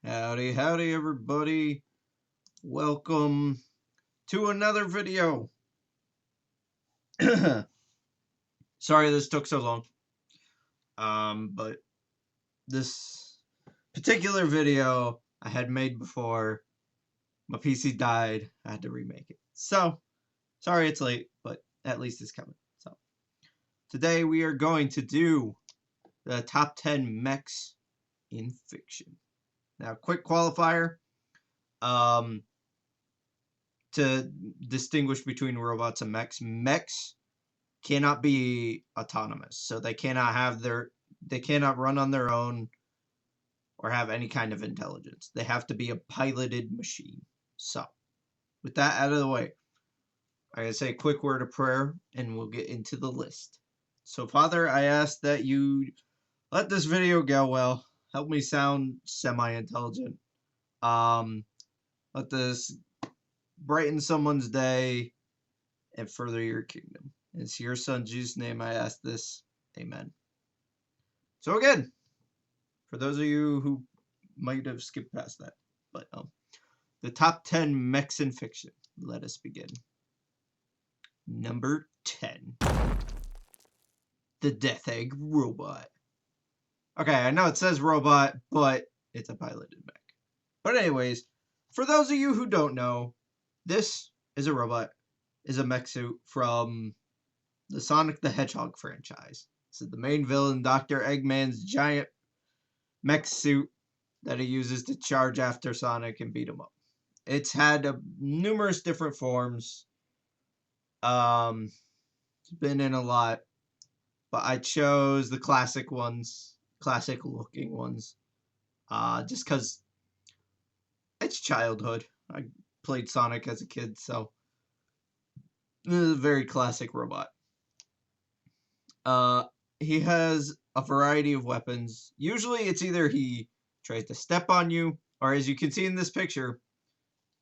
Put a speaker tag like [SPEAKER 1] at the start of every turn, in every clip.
[SPEAKER 1] Howdy, howdy, everybody. Welcome to another video. Sorry this took so long. But this particular video I had made before my PC died. I had to remake it. So, sorry it's late, but at least it's coming. So, today we are going to do the top 10 mechs in fiction. Now, quick qualifier. To distinguish between robots and mechs. Mechs cannot be autonomous, so they cannot run on their own or have any kind of intelligence. They have to be a piloted machine. So, with that out of the way, I'm going to say a quick word of prayer and we'll get into the list. So, Father, I ask that you let this video go well. Help me sound semi-intelligent. Let this brighten someone's day and further your kingdom. It's your son Jesus' name I ask this. Amen. So again, for those of you who might have skipped past that, but the top 10 mechs in fiction. Let us begin. Number 10. The Death Egg Robot. Okay, I know it says robot, but it's a piloted mech. But anyways, for those of you who don't know, this is a robot, is a mech suit from the Sonic the Hedgehog franchise. This is the main villain, Dr. Eggman's giant mech suit that he uses to charge after Sonic and beat him up. It's had numerous different forms. It's been in a lot, but I chose the classic ones, classic looking ones, just because it's childhood. I played Sonic as a kid, so this is a very classic robot. He has a variety of weapons. Usually it's either he tries to step on you, or as you can see in this picture,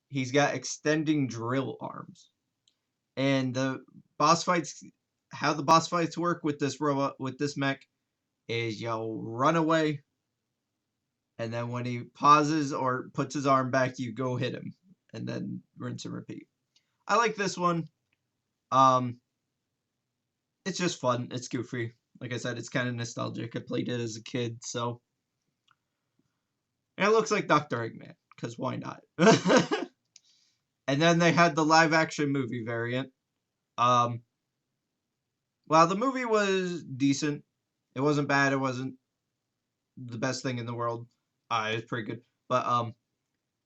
[SPEAKER 1] he's got extending drill arms. And the boss fights, how the boss fights work with this robot, with this mech, is you'll run away, and then when he pauses or puts his arm back, you go hit him. And then rinse and repeat. I like this one. It's just fun. It's goofy. Like I said, it's kind of nostalgic. I played it as a kid, so. And it looks like Dr. Eggman, because why not? And then they had the live-action movie variant. Well, the movie was decent. It wasn't bad. It wasn't the best thing in the world. It was pretty good. But,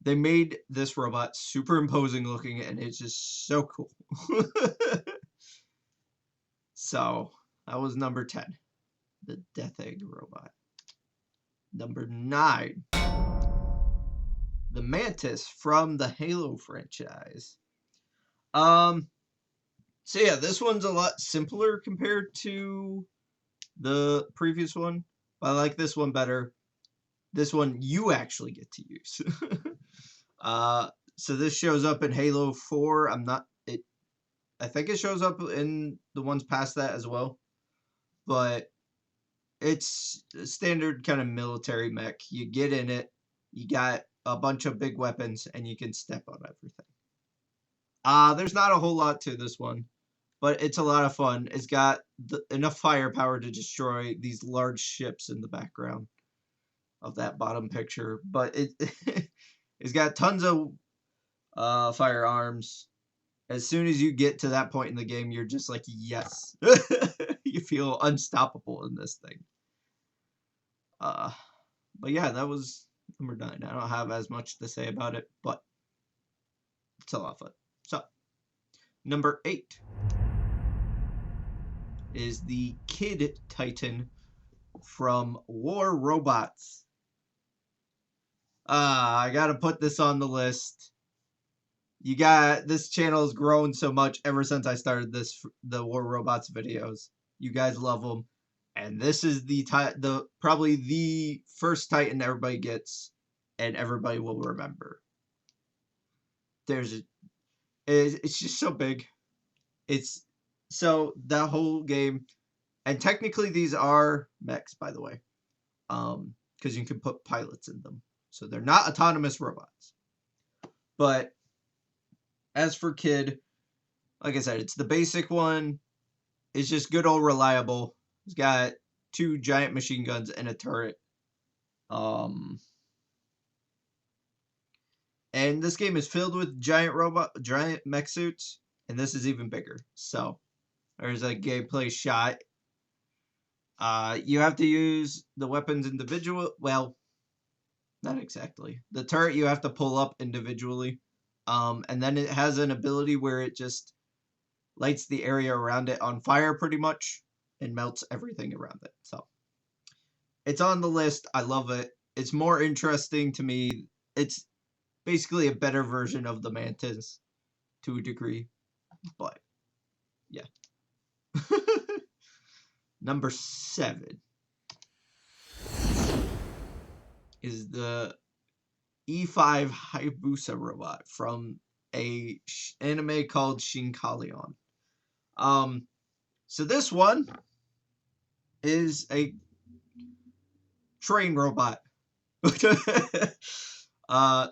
[SPEAKER 1] they made this robot super imposing looking, and it's just so cool. So, that was number 10. The Death Egg Robot. Number 9. The Mantis from the Halo franchise. So yeah, this one's a lot simpler compared to the previous one. But I like this one better. This one you actually get to use. So this shows up in Halo 4. I think it shows up in the ones past that as well. But it's a standard kind of military mech. You get in it, you got a bunch of big weapons, and you can step on everything. There's not a whole lot to this one, but it's a lot of fun. It's got enough firepower to destroy these large ships in the background of that bottom picture. But it's got tons of firearms. As soon as you get to that point in the game, you're just like, yes. You feel unstoppable in this thing. But yeah, that was number 9. I don't have as much to say about it, but it's a lot of fun. So, number 8 is the Kid Titan from War Robots. I gotta put this on the list. This channel has grown so much ever since I started the War Robots videos. You guys love them, and this is probably the first Titan everybody gets, and everybody will remember. It's just so big. It's so that whole game, and technically these are mechs, by the way, because you can put pilots in them. So they're not autonomous robots. But as for Kid, like I said, it's the basic one. It's just good old reliable. He's got 2 giant machine guns and a turret. And this game is filled with giant mech suits, and this is even bigger. So there's a gameplay shot. You have to use the weapons individual. Well, not exactly. The turret you have to pull up individually. And then it has an ability where it just lights the area around it on fire pretty much and melts everything around it. So it's on the list. I love it. It's more interesting to me. It's basically a better version of the Mantis to a degree. But yeah. Number 7 is the E5 Hayabusa robot from a anime called Shinkalion. So this one is a train robot.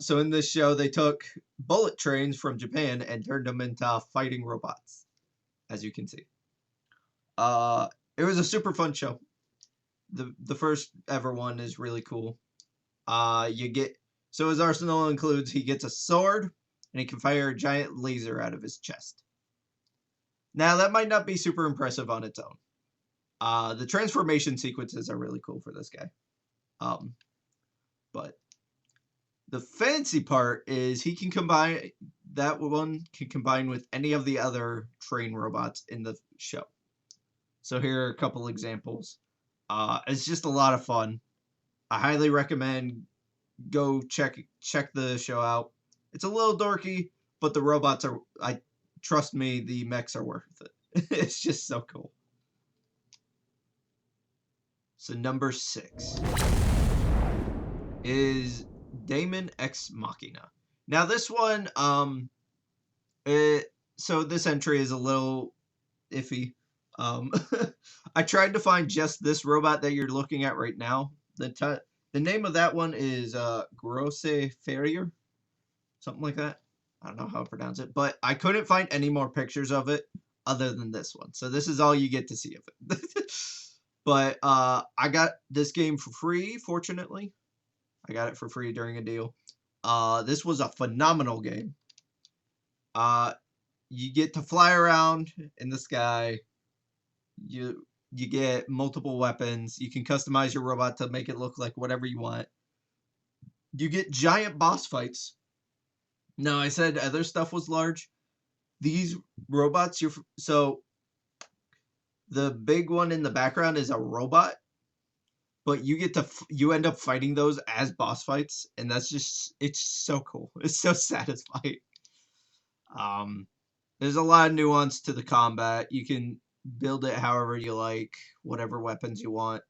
[SPEAKER 1] So in this show, they took bullet trains from Japan and turned them into fighting robots, as you can see. It was a super fun show. The first ever one is really cool. So his arsenal includes he gets a sword and he can fire a giant laser out of his chest. Now that might not be super impressive on its own. The transformation sequences are really cool for this guy. But the fancy part is he can combine with any of the other train robots in the show. So here are a couple examples. It's just a lot of fun. I highly recommend go check the show out. It's a little dorky, but the robots trust me, the mechs are worth it. It's just so cool. So number 6 is Damon Ex Machina. Now this one, so this entry is a little iffy. I tried to find just this robot that you're looking at right now. The name of that one is Grosse Ferrier, something like that. I don't know how to pronounce it, but I couldn't find any more pictures of it other than this one. So this is all you get to see of it. But I got this game for free, fortunately. I got it for free during a deal. This was a phenomenal game. You get to fly around in the sky. You get multiple weapons. You can customize your robot to make it look like whatever you want. You get giant boss fights. Now, I said other stuff was large. These robots, so the big one in the background is a robot, but you end up fighting those as boss fights, and it's so cool. It's so satisfying. There's a lot of nuance to the combat. You can build it however you like, whatever weapons you want.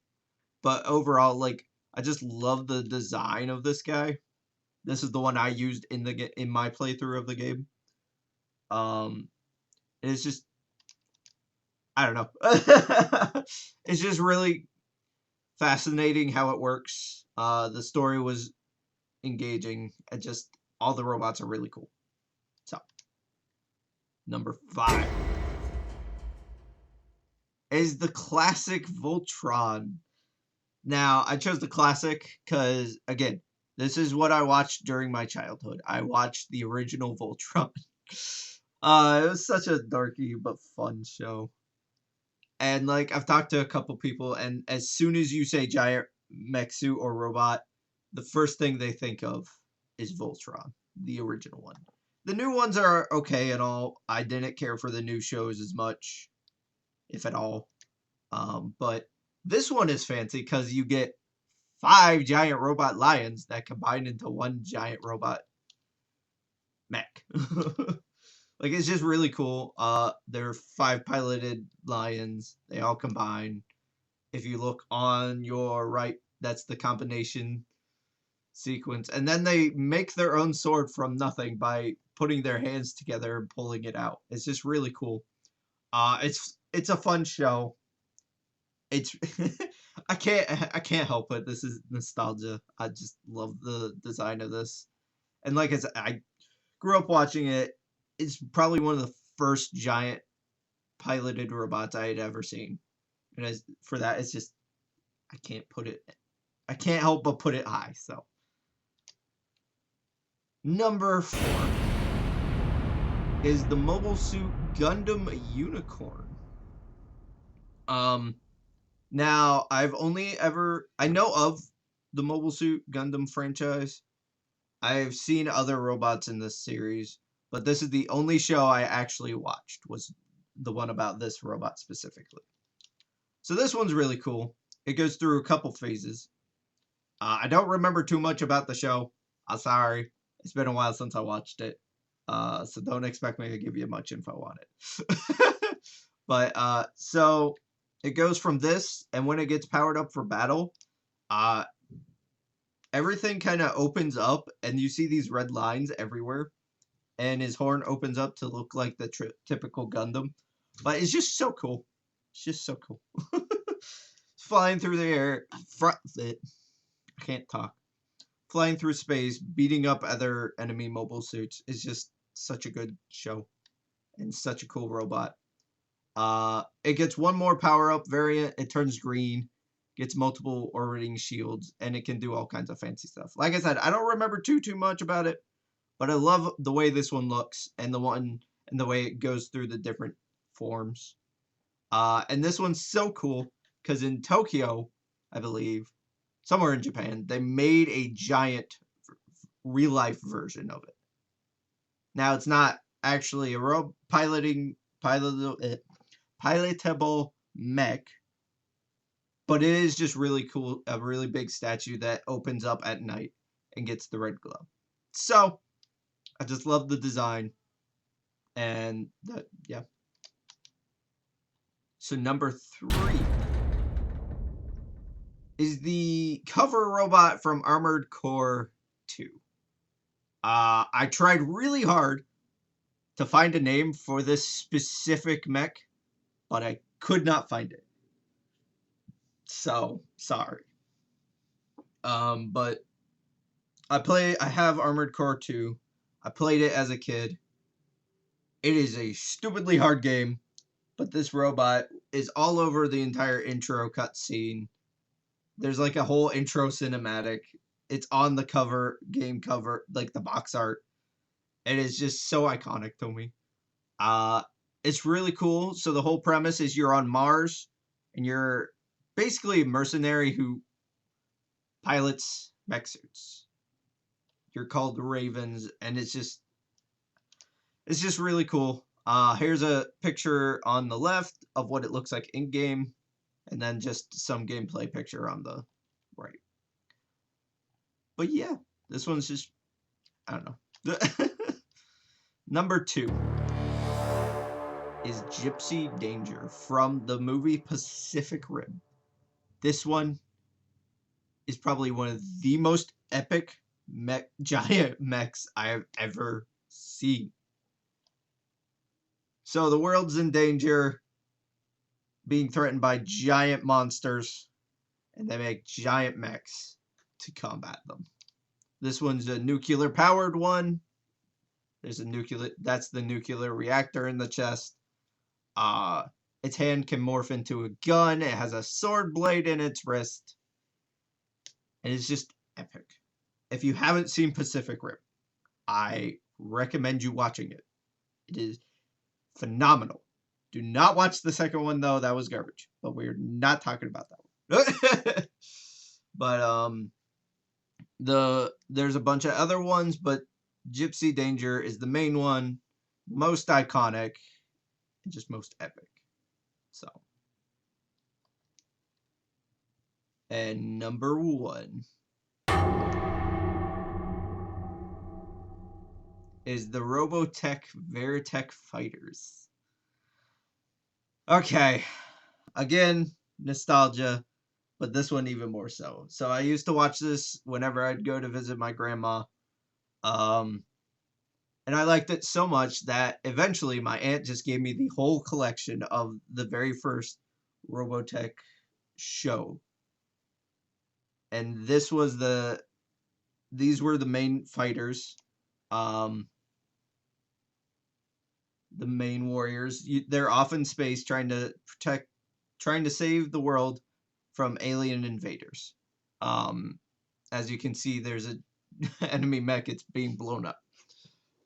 [SPEAKER 1] But overall, like, I just love the design of this guy. This is the one I used in my playthrough of the game. It's just, I don't know. It's just really fascinating how it works. The story was engaging, and just all the robots are really cool. So, number 5 is the classic Voltron. Now, I chose the classic because, again, this is what I watched during my childhood. I watched the original Voltron. It was such a darky but fun show. And, like, I've talked to a couple people, and as soon as you say giant mech suit or robot, the first thing they think of is Voltron, the original one. The new ones are okay and all. I didn't care for the new shows as much, if at all. But this one is fancy because you get 5 giant robot lions that combine into one giant robot mech. Like, it's just really cool. There are 5 piloted lions. They all combine. If you look on your right, that's the combination sequence. And then they make their own sword from nothing by putting their hands together and pulling it out. It's just really cool. It's a fun show. It's I can't help it. This is nostalgia. I just love the design of this. And like I said, I grew up watching it. It's probably one of the first giant piloted robots I had ever seen. And for that, it's just I can't help but put it high. So number 4 is the Mobile Suit Gundam Unicorn. Now I know of the Mobile Suit Gundam franchise. I've seen other robots in this series, but this is the only show I actually watched, was the one about this robot specifically. So this one's really cool. It goes through a couple phases. I don't remember too much about the show. I'm sorry. It's been a while since I watched it. So don't expect me to give you much info on it. But so it goes from this, and when it gets powered up for battle, everything kind of opens up, and you see these red lines everywhere, and his horn opens up to look like the typical Gundam. But it's just so cool. It's just so cool. Flying through the air, I can't talk. Flying through space, beating up other enemy mobile suits is just such a good show, and such a cool robot. It gets one more power-up variant. It turns green, gets multiple orbiting shields, and it can do all kinds of fancy stuff. Like I said, I don't remember too much about it, but I love the way this one looks, and the way it goes through the different forms. And this one's so cool because in Tokyo, I believe, somewhere in Japan, they made a giant real-life version of it. Now, it's not actually a pilotable mech, but it is just really cool, a really big statue that opens up at night and gets the red glow. So, I just love the design, and yeah. So number 3 is the cover robot from Armored Core 2. I tried really hard to find a name for this specific mech, but I could not find it. So, sorry. But I have Armored Core 2. I played it as a kid. It is a stupidly hard game, but this robot is all over the entire intro cutscene. There's like a whole intro cinematic. It's on the game cover, like the box art. It is just so iconic to me. It's really cool. So the whole premise is you're on Mars, and you're basically a mercenary who pilots mech suits. You're called the Ravens, and it's just really cool. Here's a picture on the left of what it looks like in game, and then just some gameplay picture on the right. But yeah, this one's just, I don't know. Number 2 is Gypsy Danger from the movie Pacific Rim. This one is probably one of the most epic giant mechs I have ever seen. So the world's in danger, being threatened by giant monsters, and they make giant mechs to combat them. This one's a nuclear powered one. That's the nuclear reactor in the chest. Its hand can morph into a gun. It has a sword blade in its wrist. And it's just epic. If you haven't seen Pacific Rim, I recommend you watching it. It is phenomenal. Do not watch the second one, though. That was garbage. But we're not talking about that one. But there's a bunch of other ones, but Gypsy Danger is the main one, most iconic, and just most epic. So, and number 1 is the Robotech Fighters. Okay, again, nostalgia, but this one even more so. So I used to watch this whenever I'd go to visit my grandma. And I liked it so much that eventually my aunt just gave me the whole collection of the very first Robotech show. and these were the main fighters, the main warriors. They're off in space trying to save the world from alien invaders. As you can see, there's a enemy mech. It's being blown up.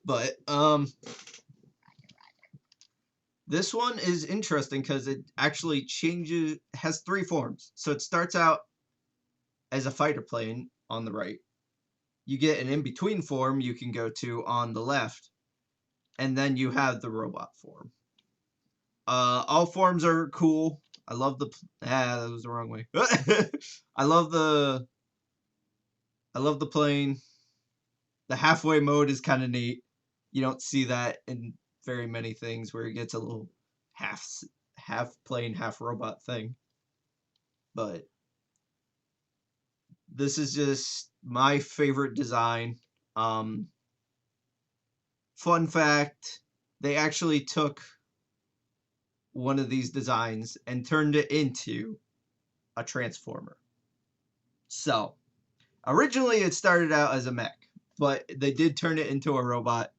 [SPEAKER 1] But this one is interesting because it actually has 3 forms. So it starts out as a fighter plane on the right. You get an in-between form you can go to on the left, and then you have the robot form. All forms are cool. I love that was the wrong way. I love the plane. The halfway mode is kind of neat. You don't see that in very many things where it gets a little half plane, half robot thing. But this is just my favorite design. Fun fact, they actually took one of these designs and turned it into a transformer. So, originally it started out as a mech, but they did turn it into a robot.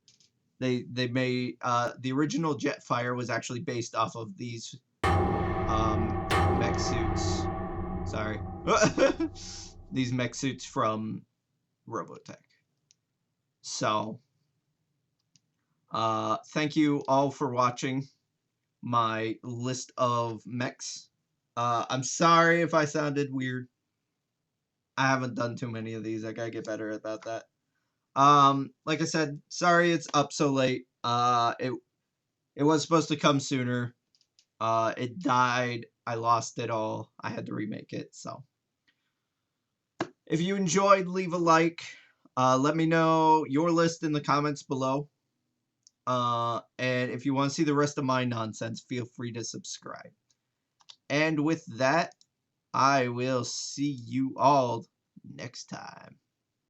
[SPEAKER 1] They made the original Jetfire was actually based off of these mech suits. Sorry. These mech suits from Robotech. So, thank you all for watching my list of mechs. I'm sorry if I sounded weird. I haven't done too many of these. I gotta get better about that. Like I said, sorry it's up so late. It was supposed to come sooner. It died. I lost it all. I had to remake it. So, if you enjoyed, leave a like. Let me know your list in the comments below. And if you want to see the rest of my nonsense, feel free to subscribe. And with that, I will see you all next time.